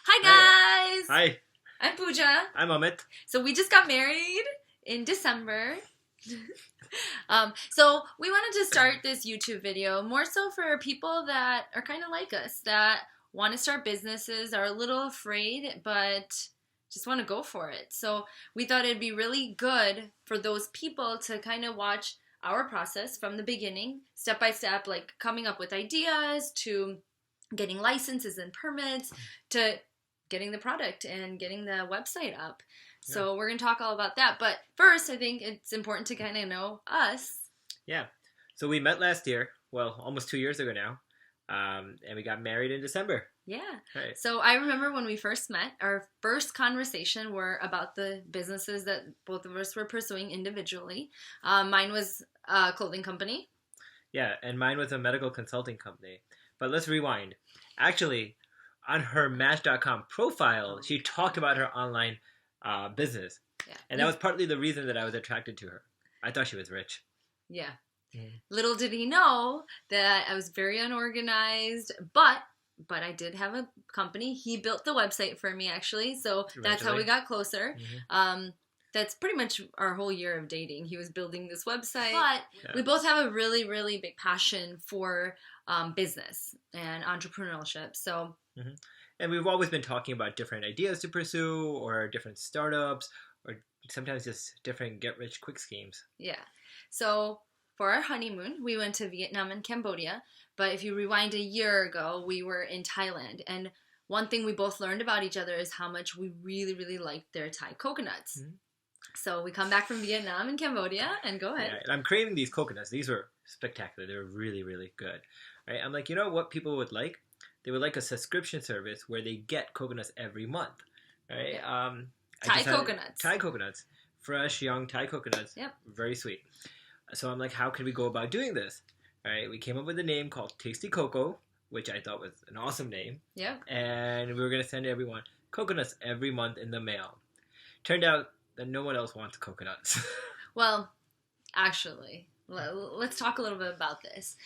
Hi guys! Hi, I'm Pooja. I'm Amit. So we just got married in December. So we wanted to start this YouTube video more so for people that are kind of like us, that want to start businesses, are a little afraid, but just want to go for it. So we thought it'd be really good for those people to kind of watch our process from the beginning, step by step, like coming up with ideas to getting licenses and permits to getting the product and getting the website up. So we're going to talk all about that. But first, I think it's important to kind of know us. Yeah. So we met last year, well, almost 2 years ago now, and we got married in December. Yeah. Right. So I remember when we first met, our first conversation were about the businesses that both of us were pursuing individually. Mine was a clothing company. Yeah, and mine was a medical consulting company. But let's rewind. Actually, on her Match.com profile, she talked about her online business. Yeah. And that was partly the reason that I was attracted to her. I thought she was rich. Yeah. Little did he know that I was very unorganized, but I did have a company. He built the website for me, actually, so that's how we got closer. Mm-hmm. That's pretty much our whole year of dating. He was building this website, but we both have a really, really big passion for business and entrepreneurship. So, and we've always been talking about different ideas to pursue, or different startups, or sometimes just different get-rich-quick schemes. Yeah. So for our honeymoon, we went to Vietnam and Cambodia. But if you rewind a year ago, we were in Thailand. And one thing we both learned about each other is how much we really, really liked their Thai coconuts. Mm-hmm. So we come back from Vietnam and Cambodia, and go ahead. Yeah, and I'm craving these coconuts. These were spectacular. They were really, really good. Right? I'm like, you know what people would like? They would like a subscription service where they get coconuts every month. Right? Yeah. Thai coconuts. Thai coconuts. Fresh, young Thai coconuts. Yep. Very sweet. So I'm like, how can we go about doing this? All right, we came up with a name called Tasty Cocoa, which I thought was an awesome name. Yep. And we were going to send everyone coconuts every month in the mail. Turned out that no one else wants coconuts. Well, actually, let's talk a little bit about this.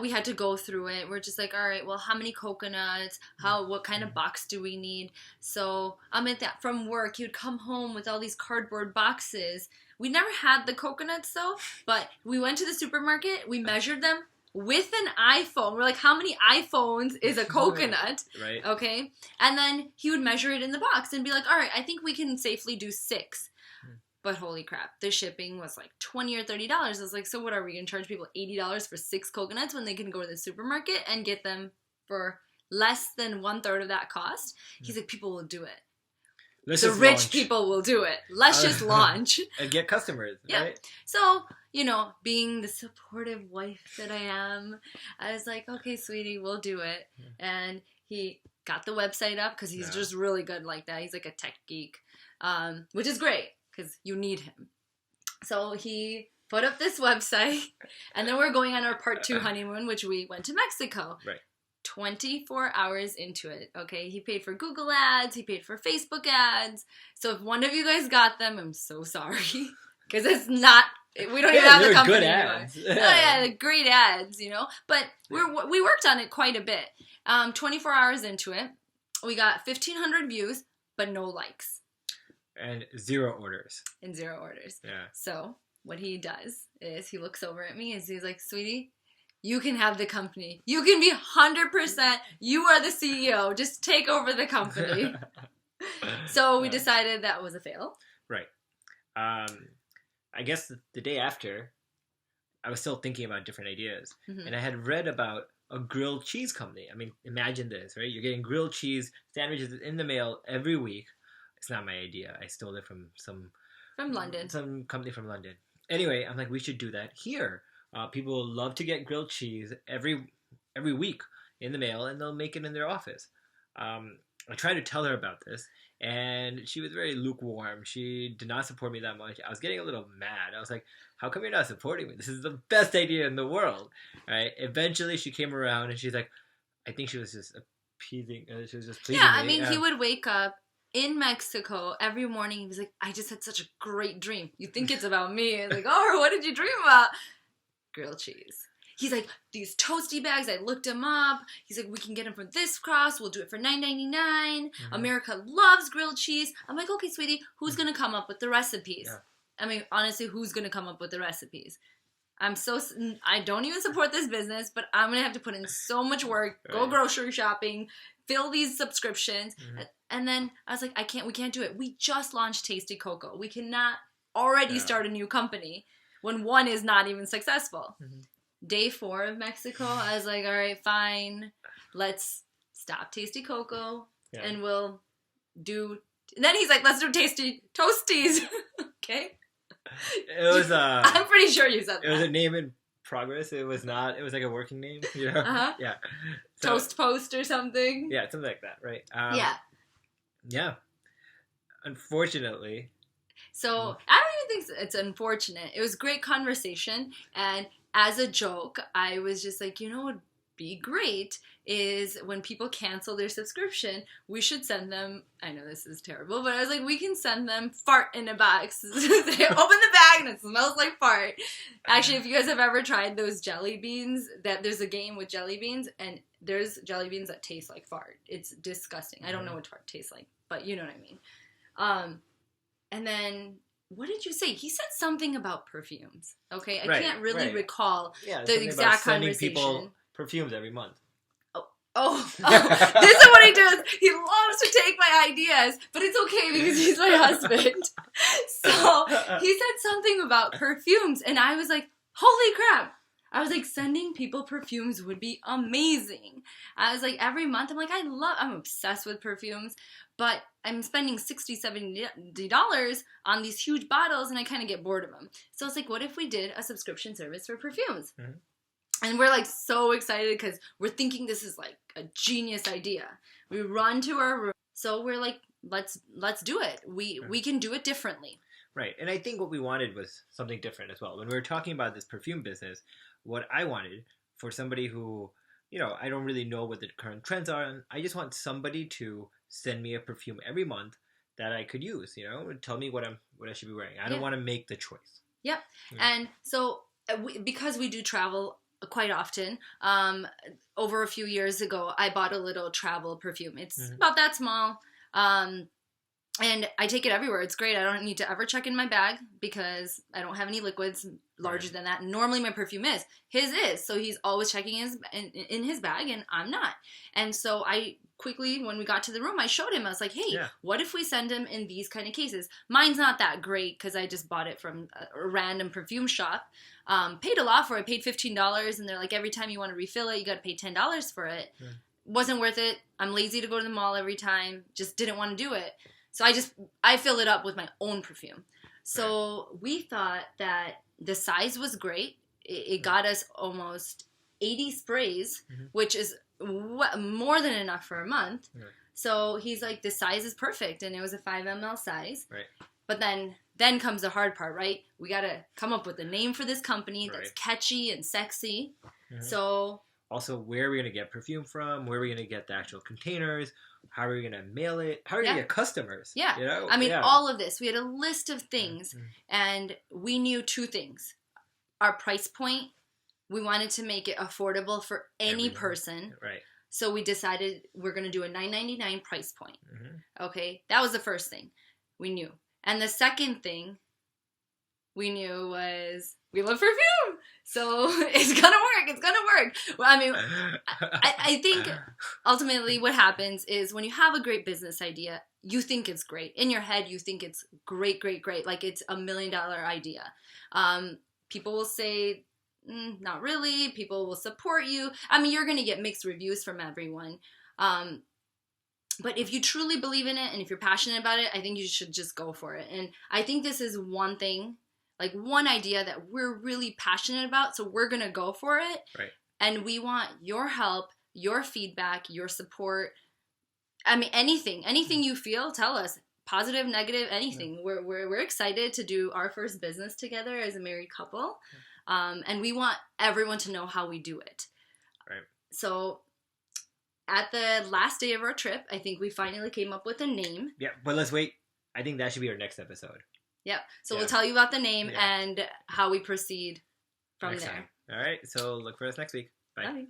We had to go through it. We're just like, all right, well, how many coconuts? What kind of box do we need? So I'm at that from work. He would come home with all these cardboard boxes. We never had the coconuts though, but we went to the supermarket. We measured them with an iPhone. We're like, how many iPhones is a coconut? Right. Okay. And then he would measure it in the box and be like, all right, I think we can safely do 6. But holy crap, the shipping was like $20 or $30. I was like, so what are we going to charge people $80 for 6 coconuts when they can go to the supermarket and get them for less than 1/3 of that cost? He's like, people will do it. The rich people will do it. Let's just launch. And get customers, yeah. Right? So, being the supportive wife that I am, I was like, okay, sweetie, we'll do it. Yeah. And he got the website up because he's just really good like that. He's like a tech geek, which is great because you need him. So he put up this website, and then we're going on our part 2 honeymoon, which we went to Mexico. Right. 24 hours into it, okay? He paid for Google ads, he paid for Facebook ads. So if one of you guys got them, I'm so sorry. Because it's not, we don't even have the company good anymore. Ads. Oh yeah, great ads, But we worked on it quite a bit. 24 hours into it, we got 1,500 views, but no likes. And 0 orders. And 0 orders. Yeah. So what he does is he looks over at me and he's like, sweetie, you can have the company. You can be 100%. You are the CEO. Just take over the company. So we decided that was a fail. Right. I guess the day after, I was still thinking about different ideas. Mm-hmm. And I had read about a grilled cheese company. I mean, imagine this, right? You're getting grilled cheese sandwiches in the mail every week. It's not my idea. I stole it from London. Some company from London. Anyway, I'm like, we should do that here. People love to get grilled cheese every week in the mail, and they'll make it in their office. I tried to tell her about this, and she was very lukewarm. She did not support me that much. I was getting a little mad. I was like, how come you're not supporting me? This is the best idea in the world. Right? Eventually, she came around, and she's like, I think she was just appeasing. She was just pleasing me. Yeah, I mean, he would wake up in Mexico every morning. He was like, I just had such a great dream. You think it's about me. I was like, oh, what did you dream about? Grilled cheese. He's like, these toasty bags, I looked them up. He's like, we can get them from this cross. We'll do it for $9.99. Mm-hmm. America loves grilled cheese. I'm like, okay, sweetie, who's going to come up with the recipes? Yeah. I mean, honestly, who's going to come up with the recipes? I don't even support this business, but I'm going to have to put in so much work, go grocery shopping, fill these subscriptions. Mm-hmm. And then I was like, we can't do it. We just launched Tasty Cocoa. We cannot already start a new company when one is not even successful. Mm-hmm. Day 4 of Mexico, I was like, all right, fine. Let's stop Tasty Cocoa and we'll do... And then he's like, let's do Tasty Toasties. Okay? It was I'm pretty sure you said that. It was a name in progress. It was not. It was like a working name. You know? Uh-huh. Yeah. So, Toast Post or something. Yeah, something like that, right? Yeah. Yeah. Unfortunately. So I don't even think it's unfortunate. It was great conversation, and as a joke, I was just like, you know what would be great is when people cancel their subscription, we should send them, I know this is terrible, but I was like, we can send them fart in a box. They open the bag and it smells like fart. Actually, if you guys have ever tried those jelly beans, there's a game with jelly beans, and there's jelly beans that taste like fart. It's disgusting. I don't know what fart tastes like, but you know what I mean. And then... What did you say? He said something about perfumes. Okay, I can't really recall the exact conversation. People perfumes every month. Oh, this is what he does. He loves to take my ideas, but it's okay because he's my husband. So he said something about perfumes, and I was like, holy crap. I was like, sending people perfumes would be amazing. I was like, every month, I'm obsessed with perfumes, but I'm spending $60, $70 on these huge bottles, and I kind of get bored of them. So I was like, what if we did a subscription service for perfumes? Mm-hmm. And we're like so excited because we're thinking this is like a genius idea. We run to our room. So we're like, let's do it. We can do it differently. Right. And I think what we wanted was something different as well. When we were talking about this perfume business, what I wanted for somebody who, I don't really know what the current trends are, and I just want somebody to send me a perfume every month that I could use, tell me what I should be wearing. I don't want to make the choice. Yep. Yeah. And so because we do travel quite often, over a few years ago, I bought a little travel perfume. It's about that small. And I take it everywhere. It's great. I don't need to ever check in my bag because I don't have any liquids larger than that. Normally my perfume is. His is. So he's always checking in his bag, and I'm not. And so I quickly, when we got to the room, I showed him. I was like, hey, what if we send him in these kind of cases? Mine's not that great because I just bought it from a random perfume shop. Paid a lot for it. Paid $15, and they're like, every time you want to refill it, you got to pay $10 for it. Yeah. Wasn't worth it. I'm lazy to go to the mall every time. Just didn't want to do it. So I fill it up with my own perfume. So we thought that the size was great. It got us almost 80 sprays, which is more than enough for a month. Yeah. So he's like, the size is perfect. And it was a 5 ml size. Right. But then comes the hard part, right? We got to come up with a name for this company that's catchy and sexy. Mm-hmm. So... Also, where are we going to get perfume from? Where are we going to get the actual containers? How are we going to mail it? How are we going to get customers? Yeah. I mean, all of this. We had a list of things, and we knew 2 things. Our price point, we wanted to make it affordable for any person. Right. So we decided we're going to do a $9.99 price point. Mm-hmm. Okay? That was the first thing we knew. And the second thing we knew was we love perfume. So it's going to work. It's going to work. Well, I mean, I think ultimately what happens is when you have a great business idea, you think it's great. In your head, you think it's great, great, great. Like it's $1 million idea. People will say, not really. People will support you. I mean, you're going to get mixed reviews from everyone. But if you truly believe in it and if you're passionate about it, I think you should just go for it. And I think this is one thing, like one idea that we're really passionate about. So we're going to go for it. Right. And we want your help, your feedback, your support. I mean, anything you feel, tell us. Positive, negative, anything. Yeah. We're excited to do our first business together as a married couple. Yeah. And we want everyone to know how we do it. Right. So at the last day of our trip, I think we finally came up with a name. Yeah, but let's wait. I think that should be our next episode. Yep. So we'll tell you about the name and how we proceed from next there. Time. All right, so look for us next week. Bye. Bye.